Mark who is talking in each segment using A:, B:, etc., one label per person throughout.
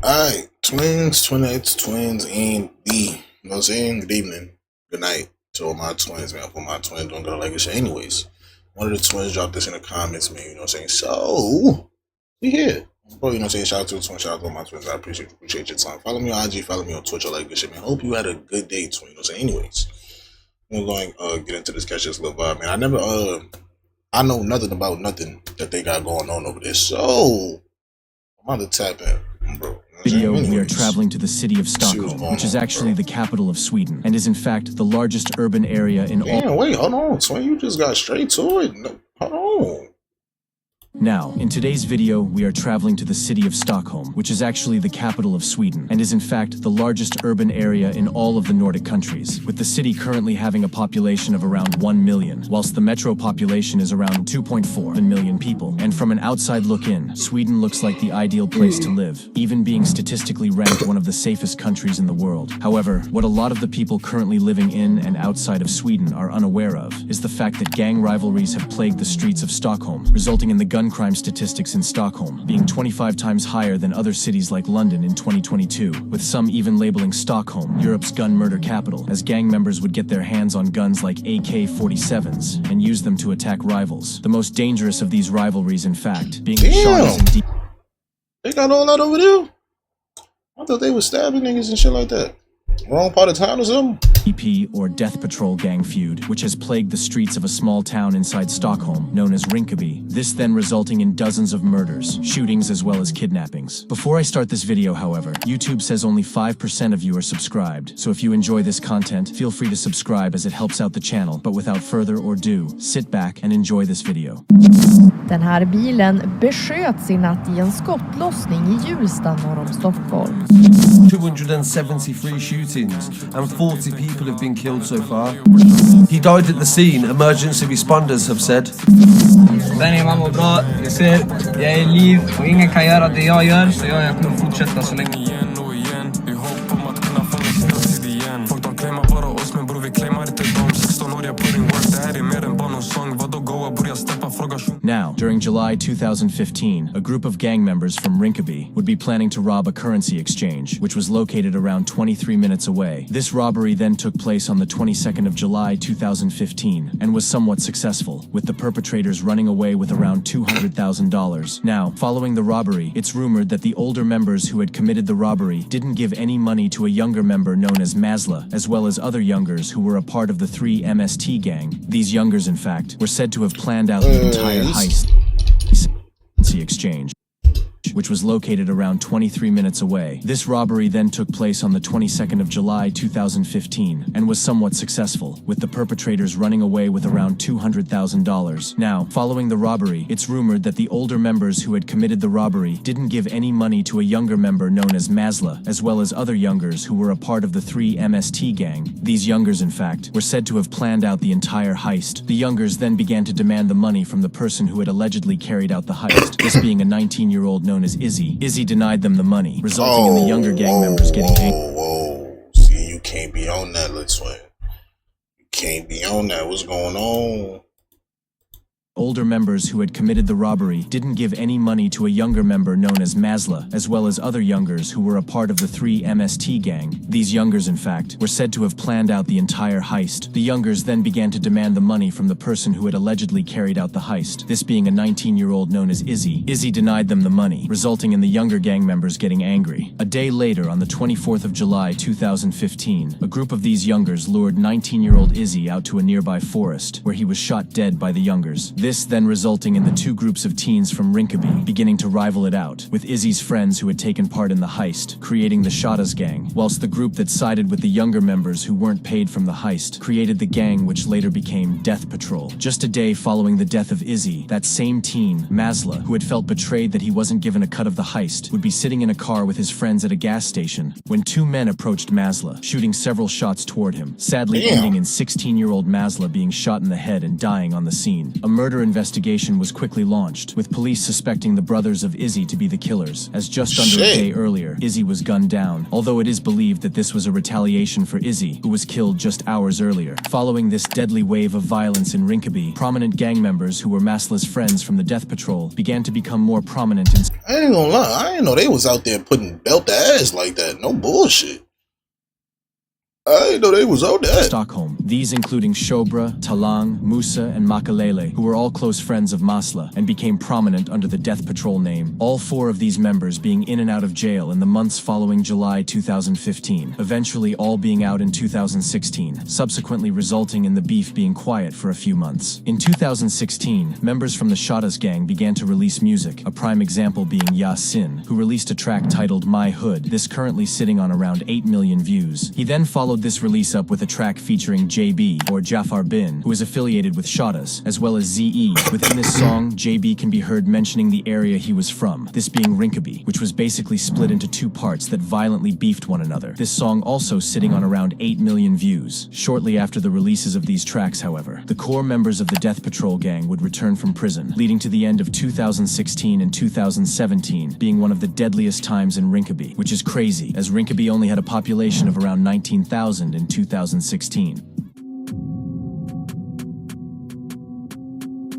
A: Alright, twins, twinnettes, twins, and you know what I'm saying? Good evening, good night to all my twins, man. For my twins don't go like this shit. Anyways, one of the twins dropped this in the comments, man. You know what I'm saying? So, we here. Bro, you know what I'm saying? Shout out to the twins, shout out to all my twins. I appreciate your time. Follow me on IG, follow me on Twitch, all that good shit, man. Hope you had a good day, twin. You know what I'm saying? Anyways, we're going to get into this catch this little vibe, man. I know nothing about nothing that they got going on over there. So, I'm about to tap in, bro.
B: Video, we are traveling to the city of Stockholm, which is actually the capital of Sweden, and is in fact the largest urban area in all.
A: Damn, wait, hold on, Twin, you just got straight to it. No, hold on.
B: Now, in today's video, we are traveling to the city of Stockholm, which is actually the capital of Sweden, and is in fact the largest urban area in all of the Nordic countries, with the city currently having a population of around 1 million, whilst the metro population is around 2.4 million people. And from an outside look in, Sweden looks like the ideal place to live, even being statistically ranked one of the safest countries in the world. However, what a lot of the people currently living in and outside of Sweden are unaware of is the fact that gang rivalries have plagued the streets of Stockholm, resulting in the gun crime statistics in Stockholm being 25 times higher than other cities like London in 2022, with some even labeling Stockholm Europe's gun murder capital, as gang members would get their hands on guns like AK-47s and use them to attack rivals. The most dangerous of these rivalries, in fact, being the Shottaz and
A: They got all that over there? I thought they were stabbing niggas and shit like that. Wrong part of town or something?
B: DP or Death Patrol gang feud, which has plagued the streets of a small town inside Stockholm known as Rinkeby, this then resulting in dozens of murders, shootings as well as kidnappings. Before I start this video, however, YouTube says only 5% of you are subscribed, so if you enjoy this content, feel free to subscribe as it helps out the channel. But without further ado, sit back and enjoy this video.
C: Den här bilen besköts i natt i en skottlossning i Hjulsta norr om Stockholm.
D: 273 shootings and 40 people have been killed so far. He died at the scene, emergency responders have said.
E: Benny, man mår bra. Jag ser, jag är i liv och ingen kan göra det jag gör, så jag kommer fortsätta så länge.
B: Now, during July 2015, a group of gang members from Rinkeby would be planning to rob a currency exchange, which was located around 23 minutes away. This robbery then took place on the 22nd of July 2015 and was somewhat successful, with the perpetrators running away with around $200,000. Now, following the robbery, it's rumored that the older members who had committed the robbery didn't give any money to a younger member known as Mazla, as well as other youngers who were a part of the 3MST gang. These youngers, in fact, were said to have planned out the entire heist exchange, which was located around 23 minutes away. This robbery then took place on the 22nd of July 2015 and was somewhat successful, with the perpetrators running away with around $200,000. Now, following the robbery, it's rumored that the older members who had committed the robbery didn't give any money to a younger member known as Mazla, as well as other youngers who were a part of the 3MST gang. These youngers, in fact, were said to have planned out the entire heist. The youngers then began to demand the money from the person who had allegedly carried out the heist, this being a 19-year-old known as Izzy. Izzy denied them the money, resulting in the younger gang members getting angry.
A: Whoa. See, you can't be on that, little twin. You can't be on that. What's going on?
B: Older members who had committed the robbery didn't give any money to a younger member known as Mazla, as well as other youngers who were a part of the 3MST gang. These youngers, in fact, were said to have planned out the entire heist. The youngers then began to demand the money from the person who had allegedly carried out the heist, this being a 19-year-old known as Izzy. Izzy denied them the money, resulting in the younger gang members getting angry. A day later, on the 24th of July 2015, a group of these youngers lured 19-year-old Izzy out to a nearby forest, where he was shot dead by the youngers. This then resulting in the two groups of teens from Rinkeby beginning to rival it out, with Izzy's friends who had taken part in the heist, creating the Shottaz gang, whilst the group that sided with the younger members who weren't paid from the heist created the gang which later became Death Patrol. Just a day following the death of Izzy, that same teen, Mazla, who had felt betrayed that he wasn't given a cut of the heist, would be sitting in a car with his friends at a gas station when two men approached Mazla, shooting several shots toward him, sadly ending in 16-year-old Mazla being shot in the head and dying on the scene. A murder investigation was quickly launched, with police suspecting the brothers of Izzy to be the killers, as just under a day earlier, Izzy was gunned down, although it is believed that this was a retaliation for Izzy, who was killed just hours earlier. Following this deadly wave of violence in Rinkeby, prominent gang members who were Masla's friends from the Death Patrol began to become more prominent in
A: I ain't gonna lie, I didn't know they was out there putting belt to ass like that. No bullshit. I didn't know they was out there.
B: Stockholm. These including Shobra, Talang, Musa, and Makalele, who were all close friends of Masla and became prominent under the Death Patrol name. All 4 of these members being in and out of jail in the months following July 2015, eventually all being out in 2016, subsequently resulting in the beef being quiet for a few months. In 2016, members from the Shottaz gang began to release music, a prime example being Yasin, who released a track titled My Hood, this currently sitting on around 8 million views. He then followed this release up with a track featuring JB, or Jafar Bin, who is affiliated with Shottaz, as well as ZE. Within this song, JB can be heard mentioning the area he was from, this being Rinkeby, which was basically split into 2 parts that violently beefed one another. This song also sitting on around 8 million views. Shortly after the releases of these tracks, however, the core members of the Death Patrol gang would return from prison, leading to the end of 2016 and 2017 being one of the deadliest times in Rinkeby, which is crazy, as Rinkeby only had a population of around 19,000 in 2016.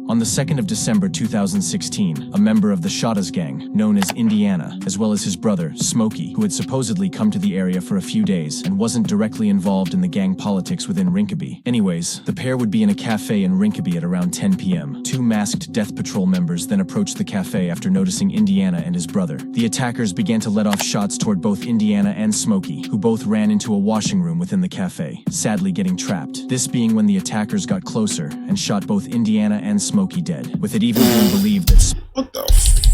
B: On the 2nd of December 2016, a member of the Shottaz gang, known as Indiana, as well as his brother, Smokey, who had supposedly come to the area for a few days and wasn't directly involved in the gang politics within Rinkeby. Anyways, the pair would be in a cafe in Rinkeby at around 10 p.m. 2 masked Death Patrol members then approached the cafe after noticing Indiana and his brother. The attackers began to let off shots toward both Indiana and Smokey, who both ran into a washing room within the cafe, sadly getting trapped. This being when the attackers got closer and shot both Indiana and Smokey dead, with it even being believed that
A: What the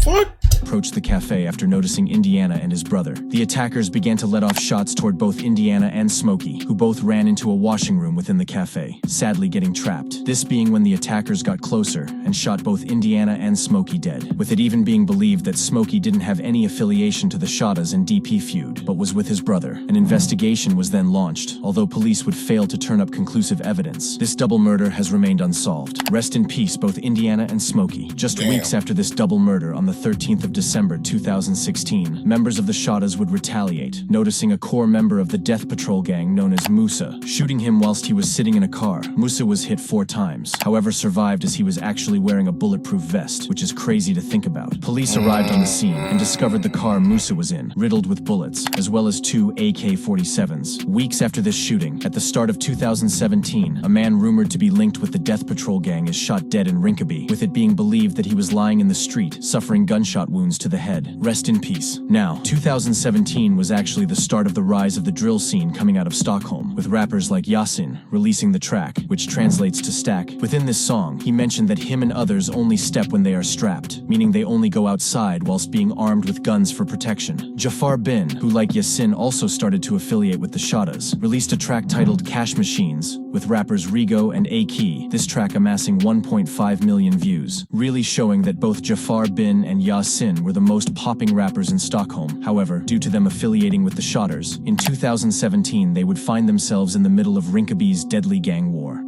A: fuck?
B: approached the cafe after noticing Indiana and his brother. The attackers began to let off shots toward both Indiana and Smokey, who both ran into a washing room within the cafe, sadly getting trapped. This being when the attackers got closer and shot both Indiana and Smokey dead, with it even being believed that Smokey didn't have any affiliation to the Shottaz and DP feud, but was with his brother. An investigation was then launched, although police would fail to turn up conclusive evidence. This double murder has remained unsolved. Rest in peace both Indiana and Smokey. Just weeks after this double murder on the 13th of December 2016, members of the Shottaz would retaliate, noticing a core member of the Death Patrol gang known as Musa, shooting him whilst he was sitting in a car. Musa was hit 4 times, however survived as he was actually wearing a bulletproof vest, which is crazy to think about. Police arrived on the scene and discovered the car Musa was in, riddled with bullets, as well as 2 AK-47s. Weeks after this shooting, at the start of 2017, a man rumored to be linked with the Death Patrol gang is shot dead in Rinkeby, with it being believed that he was lying in the street, suffering gunshot wounds to the head. Rest in peace. Now, 2017 was actually the start of the rise of the drill scene coming out of Stockholm, with rappers like Yasin releasing the track, which translates to stack. Within this song, he mentioned that him and others only step when they are strapped, meaning they only go outside whilst being armed with guns for protection. Jafar Bin, who like Yasin also started to affiliate with the Shottaz, released a track titled Cash Machines, with rappers Rigo and A-Key, this track amassing 1.5 million views, really showing that both Jafar Bin and Yasin were the most popping rappers in Stockholm. However, due to them affiliating with the Shottaz, in 2017 they would find themselves in the middle of Rinkeby's deadly gang war.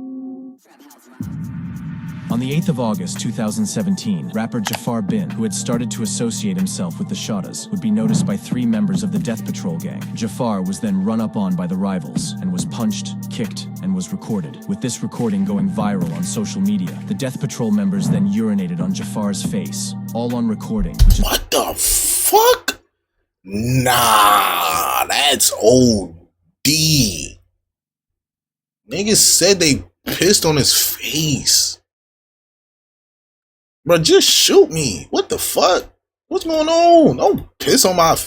B: On the 8th of August 2017, rapper Jafar Bin, who had started to associate himself with the Shottaz, would be noticed by 3 members of the Death Patrol gang. Jafar was then run up on by the rivals, and was punched, kicked, and was recorded. With this recording going viral on social media, the Death Patrol members then urinated on Jafar's face, all on recording, which is—
A: What the fuck? Nah, that's OD. Niggas said they pissed on his face. Bro, just shoot me. What the fuck? What's going on? Don't piss on my...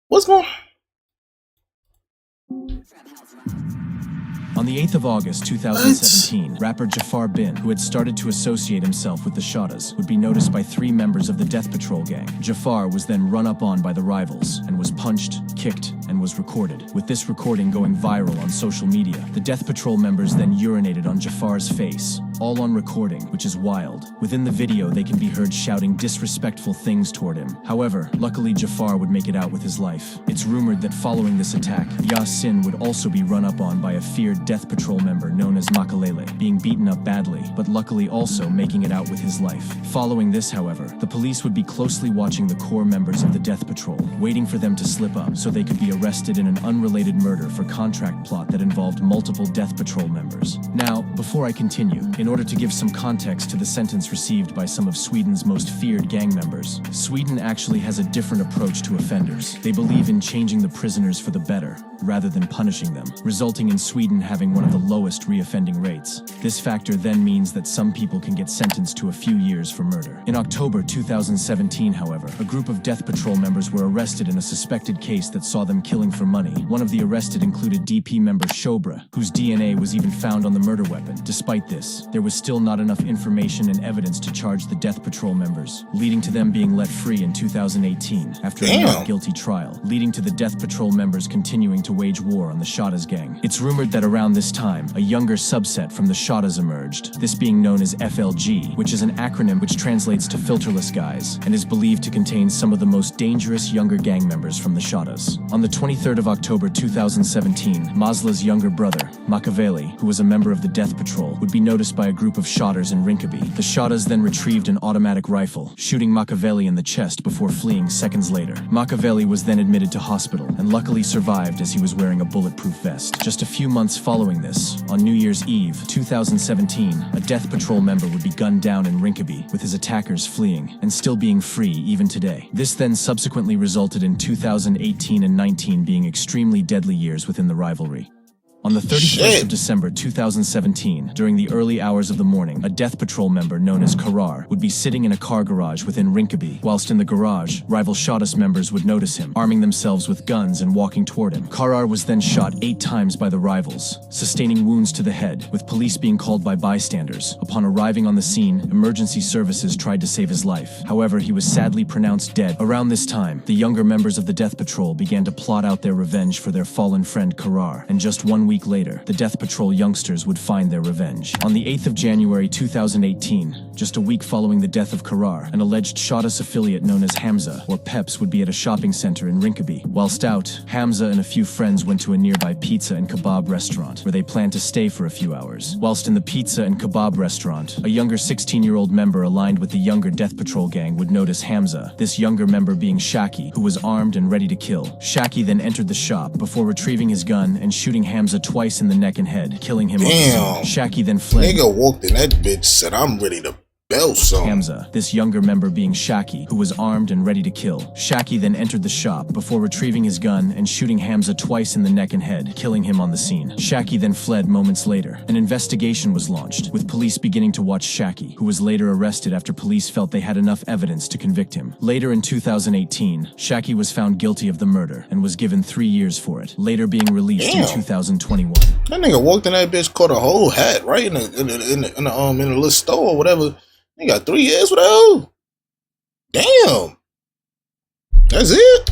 A: What's going on?
B: On the 8th of August 2017, rapper Jafar Bin, who had started to associate himself with the Shottaz, would be noticed by 3 members of the Death Patrol gang. Jafar was then run up on by the rivals, and was punched, kicked, and was recorded. With this recording going viral on social media, the Death Patrol members then urinated on Jafar's face, all on recording, which is wild. Within the video, they can be heard shouting disrespectful things toward him. However, luckily Jafar would make it out with his life. It's rumored that following this attack, Yasin would also be run up on by a feared Death Patrol member known as Makalele, being beaten up badly, but luckily also making it out with his life. Following this, however, the police would be closely watching the core members of the Death Patrol, waiting for them to slip up so they could be arrested in an unrelated murder for contract plot that involved multiple Death Patrol members. Now, before I continue, in order to give some context to the sentence received by some of Sweden's most feared gang members, Sweden actually has a different approach to offenders. They believe in changing the prisoners for the better, rather than punishing them, resulting in Sweden having one of the lowest reoffending rates. This factor then means that some people can get sentenced to a few years for murder. In October 2017, however, a group of Death Patrol members were arrested in a suspected case that saw them killing for money. One of the arrested included DP member Shobra, whose DNA was even found on the murder weapon. Despite this, there was still not enough information and evidence to charge the Death Patrol members, leading to them being let free in 2018 after a not guilty trial, leading to the Death Patrol members continuing to wage war on the Shottaz gang. It's rumored that around this time, a younger subset from the Shottaz emerged, this being known as FLG, which is an acronym which translates to filterless guys, and is believed to contain some of the most dangerous younger gang members from the Shottaz. On the 23rd of October 2017, Masla's younger brother, Machiavelli, who was a member of the Death Patrol, would be noticed by a group of Shotters in Rinkeby. The Shottaz then retrieved an automatic rifle, shooting Machiavelli in the chest before fleeing seconds later. Machiavelli was then admitted to hospital, and luckily survived as he was wearing a bulletproof vest. Just a few months following this, on New Year's Eve 2017, a Death Patrol member would be gunned down in Rinkeby, with his attackers fleeing, and still being free even today. This then subsequently resulted in 2018 and 19 being extremely deadly years within the rivalry. On the 31st of December 2017, during the early hours of the morning, a Death Patrol member known as Karar would be sitting in a car garage within Rinkeby. Whilst in the garage, rival Shottaz members would notice him, arming themselves with guns and walking toward him. Karar was then shot 8 times by the rivals, sustaining wounds to the head, with police being called by bystanders. Upon arriving on the scene, emergency services tried to save his life. However, he was sadly pronounced dead. Around this time, the younger members of the Death Patrol began to plot out their revenge for their fallen friend Karar, and just 1 week later, the Death Patrol youngsters would find their revenge. On the 8th of January 2018, just a week following the death of Karar, an alleged Shottaz affiliate known as Hamza, or Peps, would be at a shopping center in Rinkeby. Whilst out, Hamza and a few friends went to a nearby pizza and kebab restaurant, where they planned to stay for a few hours. Whilst in the pizza and kebab restaurant, a younger 16-year-old member aligned with the younger Death Patrol gang would notice Hamza, this younger member being Shaki, who was armed and ready to kill. Shaki then entered the shop before retrieving his gun and shooting Hamza twice in the neck and head, killing him.
A: Damn.
B: Shaki then fled.
A: Nigga walked in that bitch, said, "I'm ready to belt some."
B: Hamza, this younger member being Shaki, who was armed and ready to kill. Shaki then entered the shop before retrieving his gun and shooting Hamza twice in the neck and head, killing him on the scene. Shaki then fled moments later. An investigation was launched, with police beginning to watch Shaki, who was later arrested after police felt they had enough evidence to convict him. Later in 2018, Shaki was found guilty of the murder and was given 3 years for it, later being released in 2021.
A: That nigga walked in that bitch, caught a whole hat right in the little store or whatever. He got 3 years for that. Damn. That's it?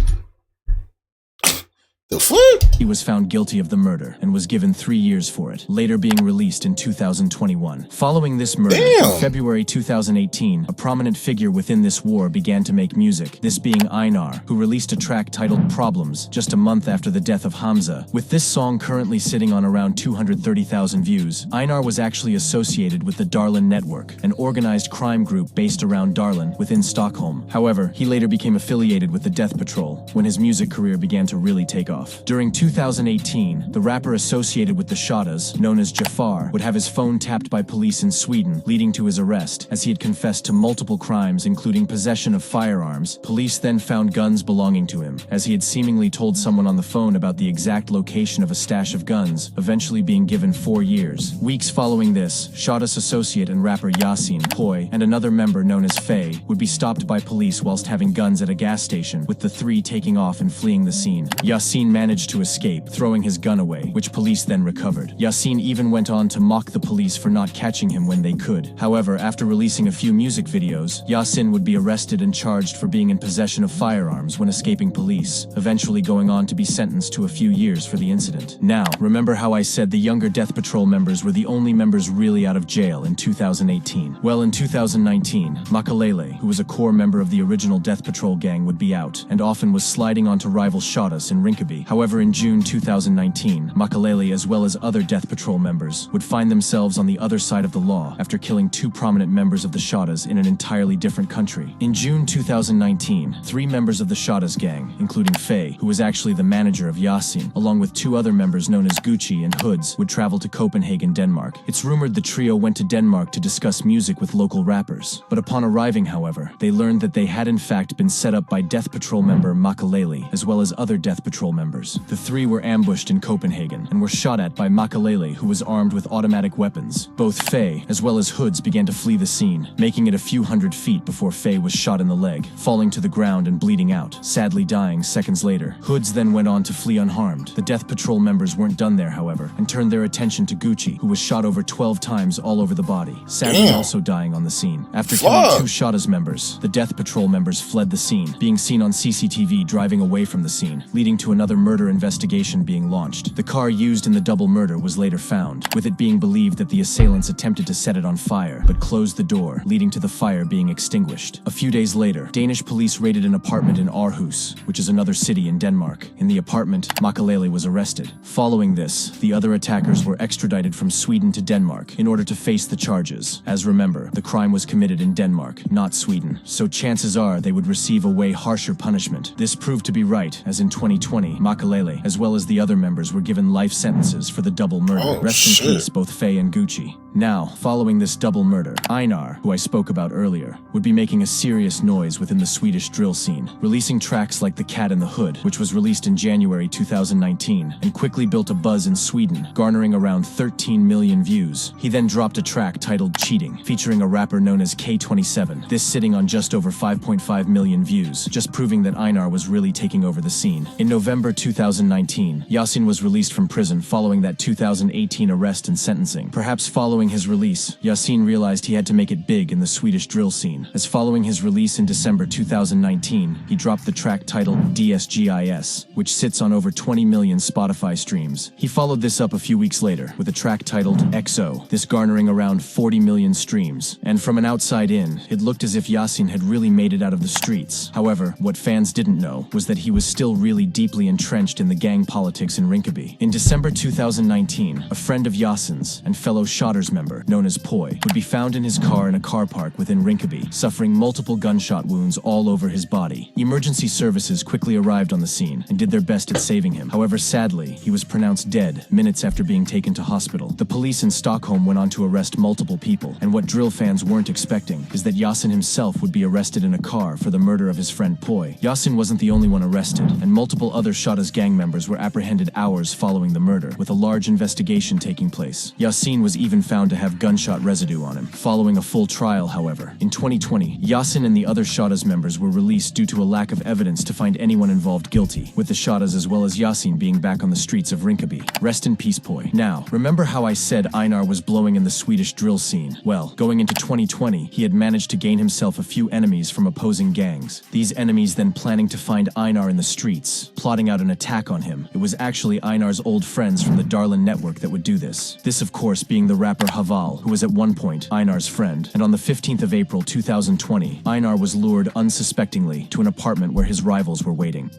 A: The fuck?
B: He was found guilty of the murder and was given 3 years for it, later being released in 2021. Following this murder, in February 2018, a prominent figure within this war began to make music, this being Einar, who released a track titled Problems just a month after the death of Hamza. With this song currently sitting on around 230,000 views, Einar was actually associated with the Darlin Network, an organized crime group based around Darlin within Stockholm. However, he later became affiliated with the Death Patrol when his music career began to really take off. During 2018, the rapper associated with the Shottaz, known as Jafar, would have his phone tapped by police in Sweden, leading to his arrest, as he had confessed to multiple crimes including possession of firearms. Police then found guns belonging to him, as he had seemingly told someone on the phone about the exact location of a stash of guns, eventually being given 4 years. Weeks following this, Shottaz associate and rapper Yasin Poi and another member known as Faye would be stopped by police whilst having guns at a gas station, with the 3 taking off and fleeing the scene. Yasin managed to escape, throwing his gun away, which police then recovered. Yasin even went on to mock the police for not catching him when they could. However, after releasing a few music videos, Yasin would be arrested and charged for being in possession of firearms when escaping police, eventually going on to be sentenced to a few years for the incident. Now, remember how I said the younger Death Patrol members were the only members really out of jail in 2018? Well, in 2019, Makalele, who was a core member of the original Death Patrol gang, would be out, and often was sliding onto rival Shottaz in Rinkeby. However, in June June 2019, Makalele as well as other Death Patrol members would find themselves on the other side of the law after killing 2 prominent members of the Shottaz in an entirely different country. In June 2019, 3 members of the Shottaz gang, including Faye, who was actually the manager of Yasin, along with 2 other members known as Gucci and Hoods, would travel to Copenhagen, Denmark. It's rumored the trio went to Denmark to discuss music with local rappers. But upon arriving, however, they learned that they had in fact been set up by Death Patrol member Makalele, as well as other Death Patrol members. The 3 were ambushed in Copenhagen and were shot at by Makalele, who was armed with automatic weapons. Both Faye, as well as Hoods, began to flee the scene, making it a few hundred feet before Faye was shot in the leg, falling to the ground and bleeding out, sadly dying seconds later. Hoods then went on to flee unharmed. The Death Patrol members weren't done there, however, and turned their attention to Gucci, who was shot over 12 times all over the body, sadly also dying on the scene. After killing 2 Shottaz members, the Death Patrol members fled the scene, being seen on CCTV driving away from the scene, leading to another murder investigation being launched. The car used in the double murder was later found, with it being believed that the assailants attempted to set it on fire, but closed the door, leading to the fire being extinguished. A few days later, Danish police raided an apartment in Aarhus, which is another city in Denmark. In the apartment, Makalele was arrested. Following this, the other attackers were extradited from Sweden to Denmark in order to face the charges. As remember, the crime was committed in Denmark, not Sweden, so chances are they would receive a way harsher punishment. This proved to be right, as in 2020, Makalele, as well as the other members, were given life sentences for the double murder. Rest in peace, both Faye and Gucci. Now, following this double murder, Einar, who I spoke about earlier, would be making a serious noise within the Swedish drill scene, releasing tracks like The Cat in the Hood, which was released in January 2019, and quickly built a buzz in Sweden, garnering around 13 million views. He then dropped a track titled Cheating, featuring a rapper known as K27, this sitting on just over 5.5 million views, just proving that Einar was really taking over the scene. In November 2019, Yasin was released from prison following that 2018 arrest and sentencing. Perhaps following his release, Yasin realized he had to make it big in the Swedish drill scene, as following his release in December 2019, he dropped the track titled DSGIS, which sits on over 20 million Spotify streams. He followed this up a few weeks later with a track titled XO, this garnering around 40 million streams. And from an outside in, it looked as if Yasin had really made it out of the streets. However, what fans didn't know was that he was still really deeply entrenched in the gang politics in Rinkeby. In December 2019, a friend of Yasin's and fellow Shottaz member, known as Poi, would be found in his car in a car park within Rinkeby, suffering multiple gunshot wounds all over his body. Emergency services quickly arrived on the scene and did their best at saving him. However, sadly, he was pronounced dead minutes after being taken to hospital. The police in Stockholm went on to arrest multiple people, and what drill fans weren't expecting is that Yasin himself would be arrested in a car for the murder of his friend Poi. Yasin wasn't the only one arrested, and multiple other Shottaz gang members were apprehended hours following the murder, with a large investigation taking place. Yasin was even found to have gunshot residue on him. Following a full trial, however, in 2020, Yasin and the other Shottaz members were released due to a lack of evidence to find anyone involved guilty, with the Shottaz as well as Yasin being back on the streets of Rinkeby. Rest in peace, Poi. Now, remember how I said Einar was blowing in the Swedish drill scene? Well, going into 2020, he had managed to gain himself a few enemies from opposing gangs. These enemies then planning to find Einar in the streets, plotting out an attack on him. It was actually Einar's old friends from the Darlin network that would do this. This, of course, being the rapper Haval, who was at one point Einar's friend. And on the 15th of April 2020, Einar was lured unsuspectingly to an apartment where his rivals were waiting.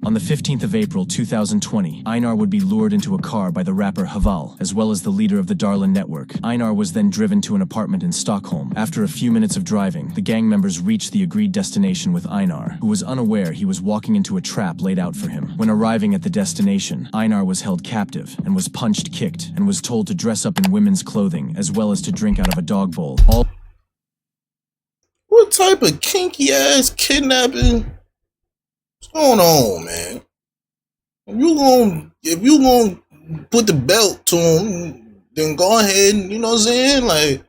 B: On the 15th of April 2020, Einar would be lured into a car by the rapper Haval, as well as the leader of the Darlin network. Einar was then driven to an apartment in Stockholm. After a few minutes of driving, the gang members reached the agreed destination with Einar, who was unaware he was walking into a trap laid out for him. When arriving at the destination, Einar was held captive and was punched, kicked, and was told to dress up in women's clothing, as well as to drink out of a dog bowl.
A: What type of kinky ass kidnapping? What's going on, man? If you gonna put the belt to him, then go ahead and, you know what I'm saying? Like,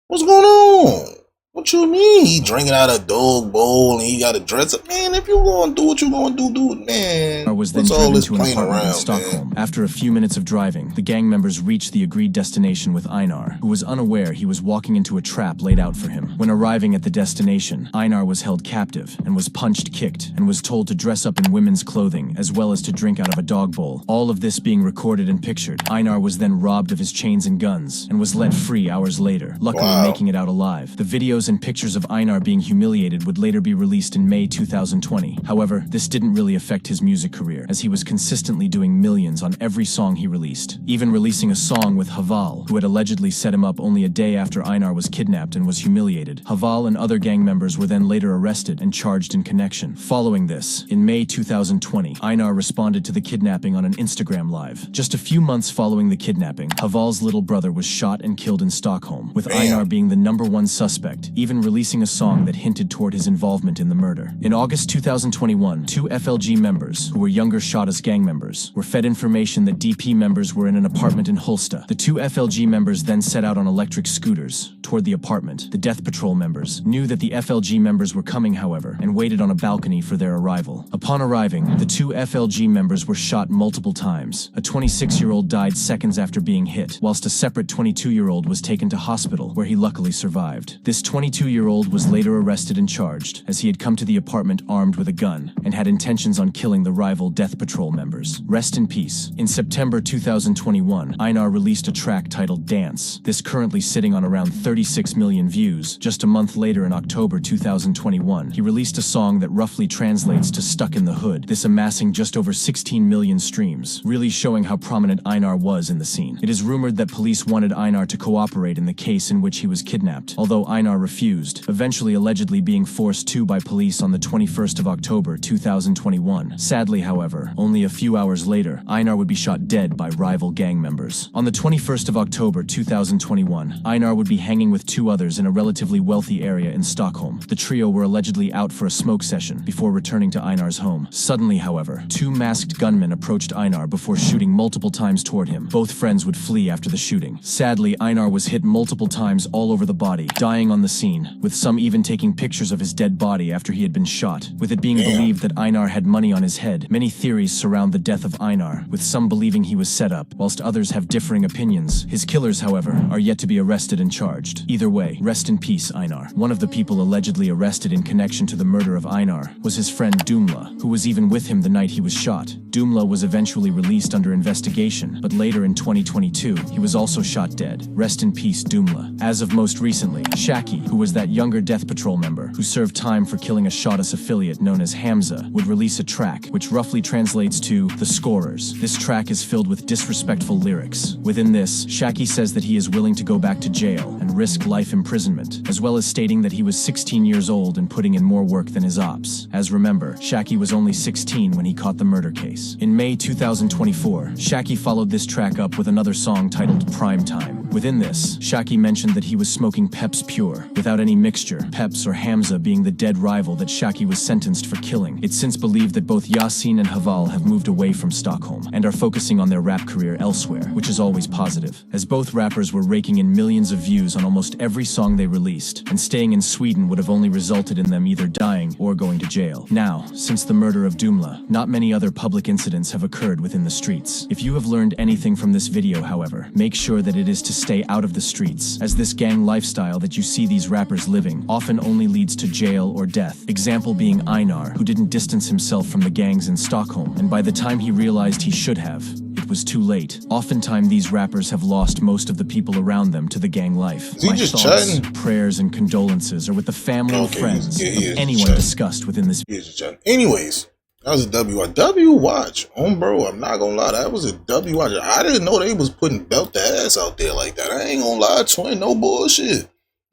A: what's going on? What you mean? He drinking out a dog bowl and he got to dress up. Man, if you gonna do what you gonna do it, man.
B: Was then driven to an apartment in Stockholm. After a few minutes of driving, the gang members reached the agreed destination with Einar, who was unaware he was walking into a trap laid out for him. When arriving at the destination, Einar was held captive and was punched, kicked, and was told to dress up in women's clothing, as well as to drink out of a dog bowl. All of this being recorded and pictured. Einar was then robbed of his chains and guns, and was let free hours later, luckily making it out alive. The videos videos and pictures of Einar being humiliated would later be released in May 2020. However, this didn't really affect his music career, as he was consistently doing millions on every song he released, even releasing a song with Haval, who had allegedly set him up only a day after Einar was kidnapped and was humiliated. Haval and other gang members were then later arrested and charged in connection. Following this, in May 2020, Einar responded to the kidnapping on an Instagram Live. Just a few months following the kidnapping, Haval's little brother was shot and killed in Stockholm, with Einar being the #1 suspect, even releasing a song that hinted toward his involvement in the murder. In August 2021, 2 FLG members, who were younger Shottaz gang members, were fed information that DP members were in an apartment in Hulsta. The 2 FLG members then set out on electric scooters toward the apartment. The Death Patrol members knew that the FLG members were coming, however, and waited on a balcony for their arrival. Upon arriving, the 2 FLG members were shot multiple times. A 26-year-old died seconds after being hit, whilst a separate 22-year-old was taken to hospital, where he luckily survived. This 22-year-old was later arrested and charged, as he had come to the apartment armed with a gun and had intentions on killing the rival Death Patrol members. Rest in peace. In September 2021, Einar released a track titled Dance, this currently sitting on around 36 million views. Just a month later, in October 2021, he released a song that roughly translates to Stuck in the Hood, this amassing just over 16 million streams, really showing how prominent Einar was in the scene. It is rumored that police wanted Einar to cooperate in the case in which he was kidnapped, although Einar refused, eventually allegedly being forced to by police on the 21st of October 2021. Sadly, however, only a few hours later, Einar would be shot dead by rival gang members. On the 21st of October 2021, Einar would be hanging with 2 others in a relatively wealthy area in Stockholm. The trio were allegedly out for a smoke session before returning to Einar's home. Suddenly, however, 2 masked gunmen approached Einar before shooting multiple times toward him. Both friends would flee after the shooting. Sadly, Einar was hit multiple times all over the body, dying on the scene, with some even taking pictures of his dead body after he had been shot. With it being believed that Einar had money on his head, many theories surround the death of Einar, with some believing he was set up, whilst others have differing opinions. His killers, however, are yet to be arrested and charged. Either way, rest in peace, Einar. One of the people allegedly arrested in connection to the murder of Einar was his friend Dumla, who was even with him the night he was shot. Dumla was eventually released under investigation, but later in 2022, he was also shot dead. Rest in peace, Dumla. As of most recently, Shaki, who was that younger Death Patrol member who served time for killing a Shottaz affiliate known as Hamza, would release a track which roughly translates to The Scorers. This track is filled with disrespectful lyrics. Within this, Shaki says that he is willing to go back to jail and risk life imprisonment, as well as stating that he was 16 years old and putting in more work than his ops. As remember, Shaki was only 16 when he caught the murder case. In May 2024, Shaki followed this track up with another song titled Prime Time. Within this, Shaki mentioned that he was smoking Peps Pure, without any mixture, Peps or Hamza being the dead rival that Shaki was sentenced for killing. It's since believed that both Yasin and Haval have moved away from Stockholm and are focusing on their rap career elsewhere, which is always positive, as both rappers were raking in millions of views on almost every song they released, and staying in Sweden would have only resulted in them either dying or going to jail. Now, since the murder of Dumla, not many other public incidents have occurred within the streets. If you have learned anything from this video, however, make sure that it is to stay out of the streets, as this gang lifestyle that you see these rappers living often only leads to jail or death. Example being Einar, who didn't distance himself from the gangs in Stockholm, and by the time he realized he should have, it was too late. Oftentimes, these rappers have lost most of the people around them to the gang life. My thoughts, prayers, and condolences are with the family and friends of anyone discussed within this video.
A: Anyways, that was a W watch. Bro, I'm not gonna lie, that was a W watch. I didn't know they was putting belt the ass out there like that. I ain't gonna lie, twin, no bullshit.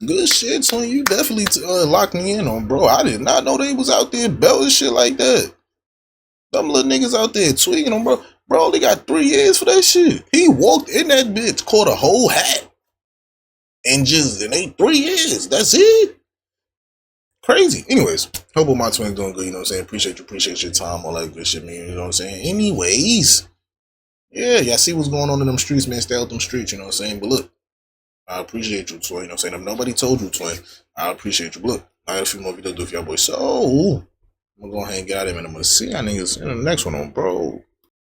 A: Good shit, twin. You definitely locked me in on, bro. I did not know they was out there belting shit like that. Them little niggas out there tweaking on, bro. Bro only got 3 years for that shit. He walked in that bitch, caught a whole hat, and it ain't 3 years. That's it. Crazy. Anyways, hope all my twins doing good, you know what I'm saying? Appreciate your time, all that good shit, man, you know what I'm saying? Anyways, yeah, y'all see what's going on in them streets, man. Stay out them streets, you know what I'm saying? But look, I appreciate you, twin, you know what I'm saying? If nobody told you, twin, I appreciate you. But look, I have a few more videos to do for y'all boys. So, I'm gonna go ahead and get out of here, and I'm gonna see y'all niggas in the next one, bro.